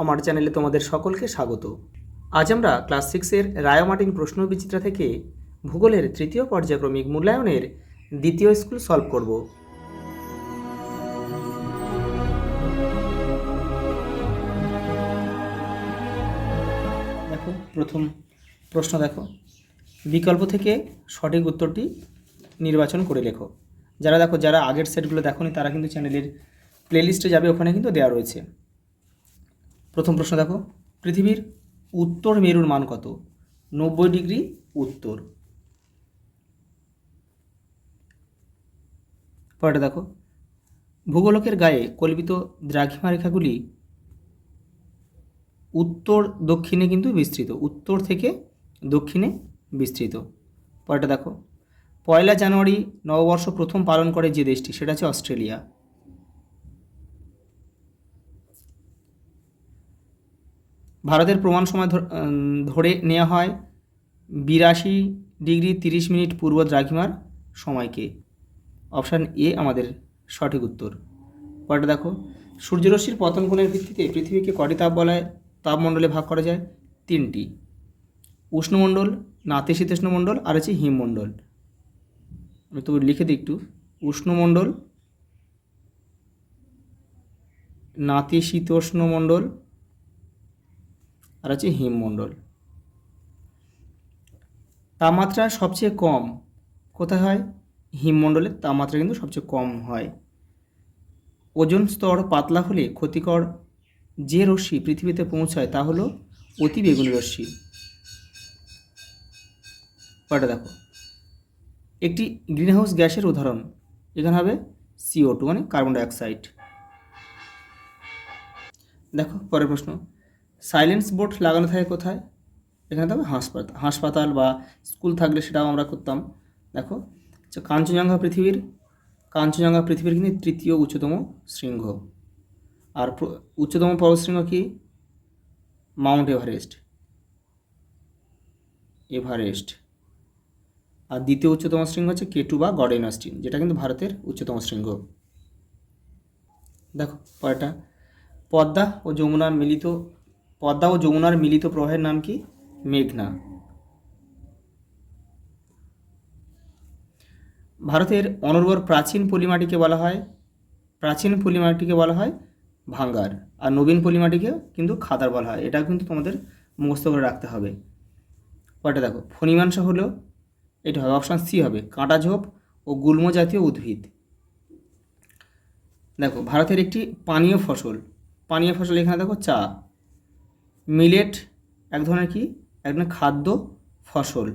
আমার চ্যানেলে তোমাদের সকলকে স্বাগত। আজ আমরা ক্লাস 6-এর রায়োমার্টিন প্রশ্ন বিচিত্রা থেকে ভূগোলের তৃতীয় পর্যায়ক্রমিক মূল্যায়নের দ্বিতীয় স্কুল সলভ করব। দেখো প্রথম প্রশ্ন, দেখো বিকল্প থেকে সঠিক উত্তরটি নির্বাচন করে লেখো। যারা আগের সেটগুলো দেখোনি তারা কিন্তু চ্যানেলের প্লেলিস্টে যাবে, ওখানে কিন্তু দেওয়া রয়েছে। প্রথম প্রশ্ন দেখো, পৃথিবীর উত্তর মেরুর মান কত? 90 ডিগ্রি উত্তর। পরেরটা দেখো, ভূগোলকের গায়ে কল্পিত দ্রাঘিমা রেখাগুলি উত্তর দক্ষিণে কিন্তু বিস্তৃত, উত্তর থেকে দক্ষিণে বিস্তৃত। পরেরটা দেখো, 1 জানুয়ারি নববর্ষ প্রথম পালন করে যে দেশটি, সেটা হচ্ছে অস্ট্রেলিয়া। ভারতের প্রমাণ সময় ধরে নেওয়া হয় 82 ডিগ্রি 30 মিনিট পূর্ব দ্রাঘিমার সময়কে। অপশান এ আমাদের সঠিক উত্তর। পরেরটা দেখো, সূর্যরশ্মির পতন কোণের ভিত্তিতে পৃথিবীকে কটি তাপমণ্ডলে ভাগ করা যায়? 3টি। উষ্ণমণ্ডল, নাতিশীতোষ্ণমণ্ডল আর হচ্ছে হিমমণ্ডল। আমি তো লিখে দিই একটু। উষ্ণমণ্ডল, নাতিশীতোষ্ণমণ্ডল আর হচ্ছে হিমমণ্ডল। তাপমাত্রা সবচেয়ে কম কোথায় হয়? হিমমণ্ডলের তাপমাত্রা কিন্তু সবচেয়ে কম হয়। ওজোন স্তর পাতলা হলে ক্ষতিকর যে রশ্মি পৃথিবীতে পৌঁছায় তা হলো অতি বেগুনি রশ্মি। পরেরটা দেখো, একটি গ্রিনহাউস গ্যাসের উদাহরণ এখানে হবে CO2 মানে কার্বন ডাইঅক্সাইড। দেখো পরের প্রশ্ন, সাইলেন্স বোর্ড লাগানো থাকে কোথায়? এখানে তবে হাসপাতাল বা স্কুল থাকলে সেটাও আমরা করতাম। দেখো কাঞ্চনজঙ্ঘা পৃথিবীর কিন্তু তৃতীয় উচ্চতম শৃঙ্গ। আর উচ্চতম পর্বতশৃঙ্গ কি? Mount Everest. আর দ্বিতীয় উচ্চতম শৃঙ্গ হচ্ছে K2 বা গডেন অস্টিন, যেটা কিন্তু ভারতের উচ্চতম শৃঙ্গ। দেখো পরেরটা, পদ্মা ও যমুনার মিলিত প্রবাহের নাম কি? মেঘনা। ভারতের অনুর্বর প্রাচীন পলিমাটিকে বলা হয় ভাঙ্গার, আর নবীন পলিমাটিকে কিন্তু খাদার বলা হয়। এটা কিন্তু তোমাদের মুখস্থ করে রাখতে হবে। পরেরটা দেখো, ফণিমাংসা হলো, এটা হবে অপশান সি হবে কাঁটাঝোপ ও গুল্ম জাতীয় উদ্ভিদ। দেখো ভারতের একটি পানীয় ফসল এখানে দেখো চা। মিলেট এক ধরনের খাদ্য ফসল।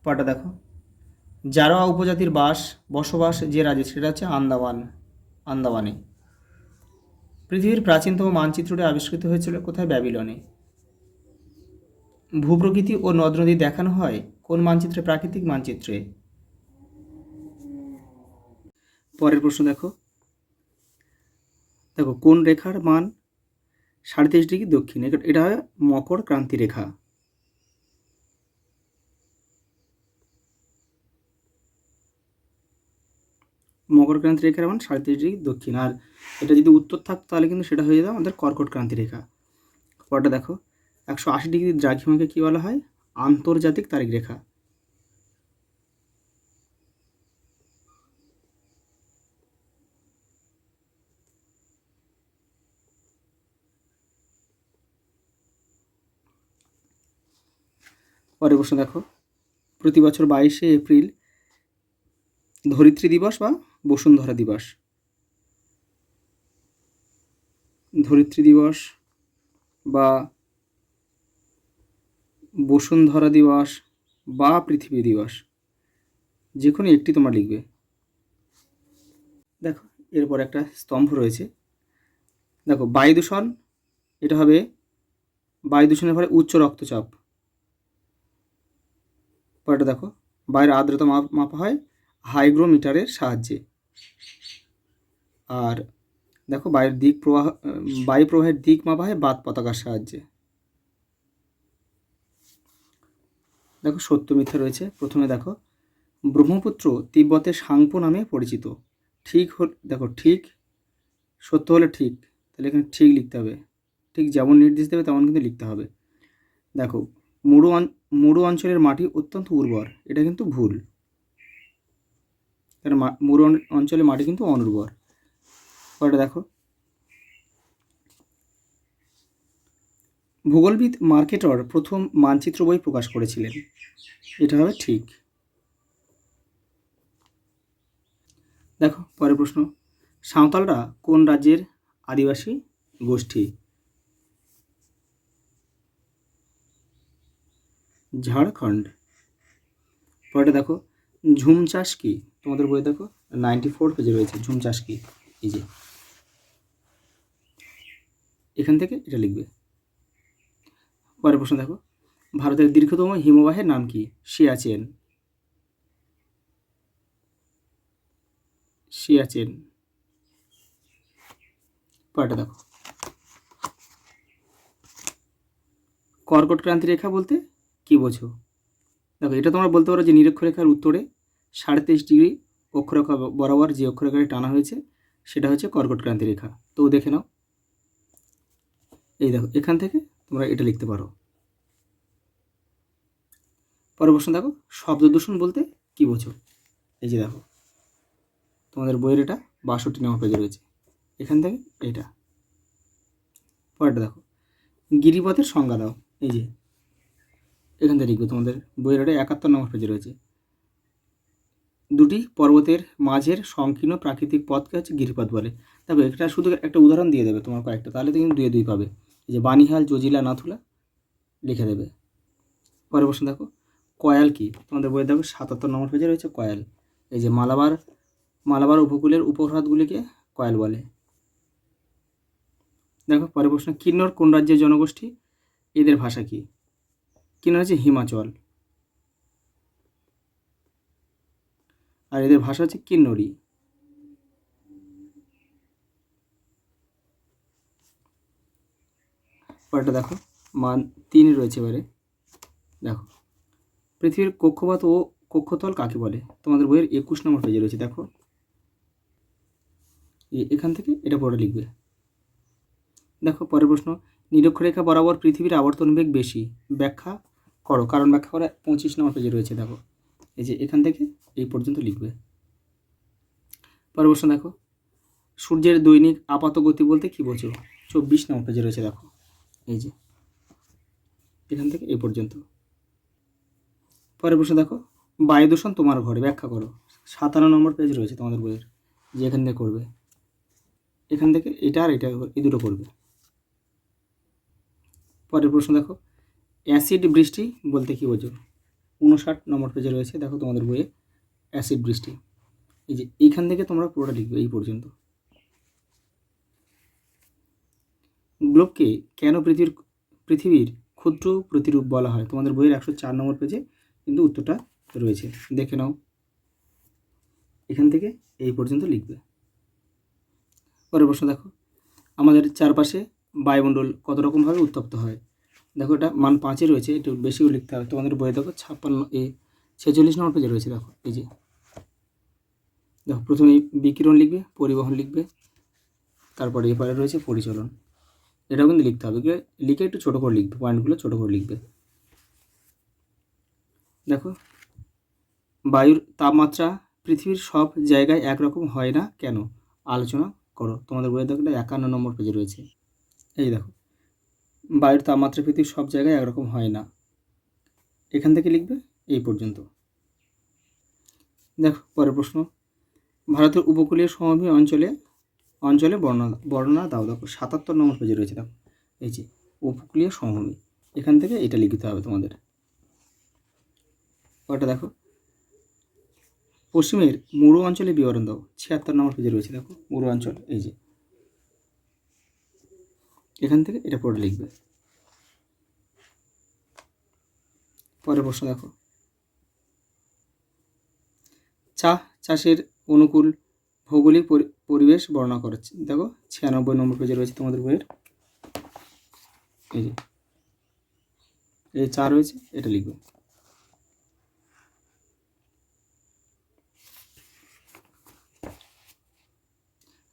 পরেরটা দেখো, জারোয়া উপজাতির বসবাস যে রাজ্যে, সেটা হচ্ছে আন্দামানে। পৃথিবীর প্রাচীনতম মানচিত্রটি আবিষ্কৃত হয়েছিল কোথায়? ব্যাবিলনে। ভূপ্রকৃতি ও নদ নদী দেখানো হয় কোন মানচিত্রে? প্রাকৃতিক মানচিত্রে। পরের প্রশ্ন দেখো, কোন রেখার মান 33.5 ডিগ্রি দক্ষিণে? এটা হয় মকর ক্রান্তি রেখা। মকর ক্রান্তি রেখার মান 33.5 ডিগ্রি দক্ষিণ। আর এটা যদি উত্তর থাকতো তাহলে কিন্তু সেটা হয়ে যেত আমাদের কর্কট ক্রান্তি রেখা। পরটা দেখো, 180 ডিগ্রি দ্রাঘিমাকে কি বলা হয়? আন্তর্জাতিক তারিখ রেখা। পরের প্রশ্ন দেখো, প্রতি বছর 22শে এপ্রিল ধরিত্রী দিবস বা বসুন্ধরা দিবস। ধরিত্রী দিবস বা বসুন্ধরা দিবস বা পৃথিবী দিবস, যে কোনো একটি তোমরা লিখবে। দেখো এরপর একটা স্তম্ভ রয়েছে। দেখো বায়ু দূষণ, এটা হবে বায়ু দূষণের ফলে উচ্চ রক্তচাপ। পরেরটা দেখো, বায়ুর আর্দ্রতা মাপা হয় হাইগ্রোমিটারের সাহায্যে। আর দেখো বায়ু প্রবাহের দিক মাপা হয় বাত পতাকার সাহায্যে। দেখো সত্য মিথ্যা রয়েছে। প্রথমে দেখো, ব্রহ্মপুত্র তিব্বতের সাংপো নামে পরিচিত। ঠিক সত্য হলে ঠিক, তাহলে এখানে ঠিক লিখতে হবে, ঠিক যেমন নির্দেশ দেবে তেমন কিন্তু লিখতে হবে। দেখো, মরু অঞ্চলের মাটি অত্যন্ত উর্বর, এটা কিন্তু ভুল, কারণ মরু অঞ্চলের মাটি কিন্তু অনুর্বর। পরে দেখো, ভূগোলবিদ মার্কেটর প্রথম মানচিত্র বই প্রকাশ করেছিলেন, এটা হবে ঠিক। দেখো পরের প্রশ্ন, সাঁওতালরা কোন রাজ্যের আদিবাসী গোষ্ঠী? ঝাড়খণ্ড। পরেটা দেখো, ঝুম চাষ কি? তোমাদের বই দেখো 94 পেজে রয়েছে ঝুম চাষ কি, এই যে এখান থেকে এটা লিখবে। পরের প্রশ্ন দেখো, ভারতের দীর্ঘতম হিমবাহের নাম কি? সিয়াচেন। সিয়াচেন। পরেরটা দেখো, কর্কট ক্রান্তি রেখা বলতে কি বোঝো? দেখো, এটা তোমরা বলতে পারো যে নিরক্ষরেখার উত্তরে 23.5 ডিগ্রি অক্ষরেখা বরাবর যে অক্ষরেখাটি টানা হয়েছে সেটা হচ্ছে কর্কট ক্রান্তি রেখা। তো দেখে নাও, এই দেখো এখান থেকে তোমরা এটা লিখতে পারো। পরের প্রশ্ন দেখো, শব্দ দূষণ বলতে কি বোঝো? এই যে দেখো, তোমাদের বইয়ের এটা 62 নম্বর পেজে রয়েছে, এখান থেকে এটা। পরেরটা দেখো, গিরিপথের সংজ্ঞা দাও, এই যে এখান থেকে লিখবে, তোমাদের বইয়ের এটা 71 নম্বর পেজে রয়েছে। দুটি পর্বতের মাঝের সংকীর্ণ প্রাকৃতিক পথকে হচ্ছে গিরিপথ বলে। দেখো, এটা শুধু একটা উদাহরণ দিয়ে দেবে তোমার কয়েকটা, তাহলে তো কিন্তু 2 পাবে। এই যে বানিহাল, জজিলা, নাথুলা লিখে দেবে। পরের প্রশ্ন দেখো, কয়াল কি? তোমাদের বইয়ে দেখো 77 নম্বর পেজে রয়েছে কয়াল। এই যে মালাবার উপকূলের উপহ্রদগুলিকে কয়াল বলে। দেখো পরের প্রশ্ন, কিন্নর কোন রাজ্যের জনগোষ্ঠী? এদের ভাষা কি? কিন্নর হচ্ছে হিমাচল, আর এদের ভাষা হচ্ছে কিন্নরি। পরেরটা দেখো, মান 3 রয়েছে এবারে। দেখো, পৃথিবীর কক্ষপথ ও কক্ষতল কাকে বলে? তোমাদের বইয়ের 21 নম্বর পেজে রয়েছে। দেখো, এখান থেকে এটা পড়ে লিখবে। দেখো পরের প্রশ্ন, নিরক্ষরেখা বরাবর পৃথিবীর আবর্তন বেগ বেশি, ব্যাখ্যা করো। কারণ ব্যাখ্যা করে 25 নম্বর পেজে রয়েছে। দেখো, এই যে এখান থেকে এই পর্যন্ত লিখবে। পরের প্রশ্ন দেখো, সূর্যের দৈনিক আপাত গতি বলতে কি বোঝো? 24 নম্বর পেজে রয়েছে। দেখো, এই যে এখান থেকে এই পর্যন্ত। পরের প্রশ্ন দেখো, বায়ু দূষণ তোমার ঘরে, ব্যাখ্যা করো। 57 নম্বর পেজ রয়েছে তোমাদের বইয়ের, যে এখান থেকে করবে, এখান থেকে এটা আর এটা এই দুটো করবে। পরের প্রশ্ন দেখো, অ্যাসিড বৃষ্টি বলতে কি বোঝো? 59 নম্বর পেজে রয়েছে। দেখো তোমাদের বইয়ে অ্যাসিড বৃষ্টি, এই যে এইখান থেকে তোমরা পুরোটা লিখবে এই পর্যন্ত। গ্লোবকে কেন পৃথিবীর ক্ষুদ্র প্রতিরূপ বলা হয়? তোমাদের বইয়ের 104 নম্বর পেজে কিন্তু উত্তরটা রয়েছে, দেখে নাও। এখান থেকে এই পর্যন্ত লিখবে। পরের প্রশ্ন দেখো, আমাদের চারপাশে বায়ুমণ্ডল কত রকমভাবে উত্তপ্ত হয়? দেখো, এটা মান 5-এ রয়েছে, একটু বেশিও লিখতে হবে। তোমাদের বইয়ে দেখো 46 নম্বর পেজে রয়েছে। দেখো, এই যে দেখো, প্রথমে বিকিরণ লিখবে, পরিবহন লিখবে, তারপরে এপারে রয়েছে পরিচলন। এটাও কিন্তু লিখতে হবে, লিখে একটু ছোটো করে লিখবে, পয়েন্টগুলো ছোটো করে লিখবে। দেখো, বায়ুর তাপমাত্রা পৃথিবীর সব জায়গায় একরকম হয় না কেন? আলোচনা করো। তোমাদের বইয়ে দেখো 51 নম্বর পেজে রয়েছে। এই দেখো, বায়ুর তাপমাত্রা পৃথিবীর সব জায়গায় একরকম হয় না, এখান থেকে লিখবে এই পর্যন্ত। দেখো পরের প্রশ্ন, ভারতের উপকূলীয় সমভূমি অঞ্চলে বর্ণনা দাও। দেখো 77 নম্বর পেজে রয়েছে। দেখো, এই যে উপকূলীয় সমভূমি, এখান থেকে এটা লিখতে হবে তোমাদের। ওটা দেখো, পশ্চিমের মরু অঞ্চলে বিবরণ দাও। 76 নম্বর পেজে রয়েছে। দেখো, মরু অঞ্চল, এই যে এখান থেকে এটা পড়ে লিখবে। পরের প্রশ্ন দেখো, চা চাষের অনুকূল ভৌগোলিক পরিবেশ বর্ণনা করাচ্ছে। দেখো 96 নম্বর পেজে রয়েছে তোমাদের বইয়ের, এই যে এই চা রয়েছে, এটা লিখবে।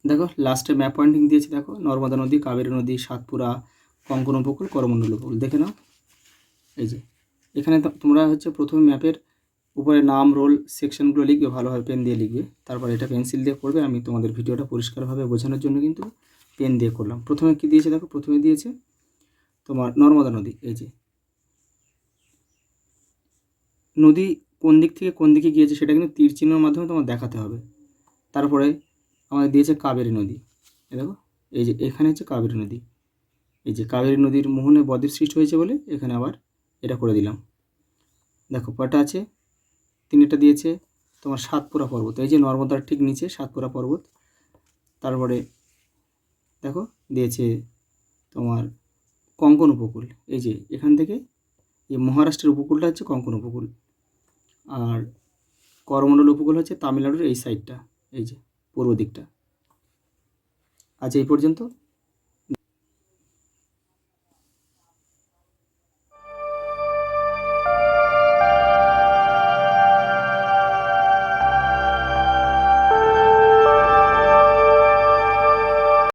দেখো লাস্টে ম্যাপ পয়েন্টিং দিয়েছে, দেখো নর্মদা নদী, কাবেরী নদী, সাতপুরা, কঙ্কন উপকূল, করমণ্ডল উপকূল, দেখে নাও। এই যে এখানে তোমরা হচ্ছে প্রথমে ম্যাপের উপরে নাম, রোল, সেকশনগুলো লিখবে, ভালোভাবে পেন দিয়ে লিখবে, তারপর এটা পেন্সিল দিয়ে করবে। আমি তোমাদের ভিডিওটা পরিষ্কারভাবে বোঝানোর জন্য কিন্তু পেন দিয়ে করলাম। প্রথমে কি দিয়েছে দেখো, প্রথমে দিয়েছে তোমার নর্মদা নদী। এই যে নদী কোন দিক থেকে কোন দিকে গিয়েছে সেটা কিন্তু তীর চিহ্নের মাধ্যমে তোমার দেখাতে হবে। তারপরে আমাদের দিয়েছে কাবেরী নদী, এই দেখো, এই যে এখানে হচ্ছে কাবেরী নদী। এই যে কাবেরী নদীর মোহনে বদ্বীপ সৃষ্টি হয়েছে বলে এখানে আবার এটা করে দিলাম। দেখো কটা আছে, তিনটা দিয়েছে তোমার সাতপুরা পর্বত, এই যে নর্মদার ঠিক নিচে সাতপুরা পর্বত। তারপরে দেখো দিয়েছে তোমার কঙ্কন উপকূল, এই যে এখান থেকে এই মহারাষ্ট্রের উপকূলটা হচ্ছে কঙ্কন উপকূল, আর করমণ্ডল উপকূল হচ্ছে তামিলনাড়ুর এই সাইডটা, এই যে পূর্ব দিকটা। আজ এই পর্যন্ত।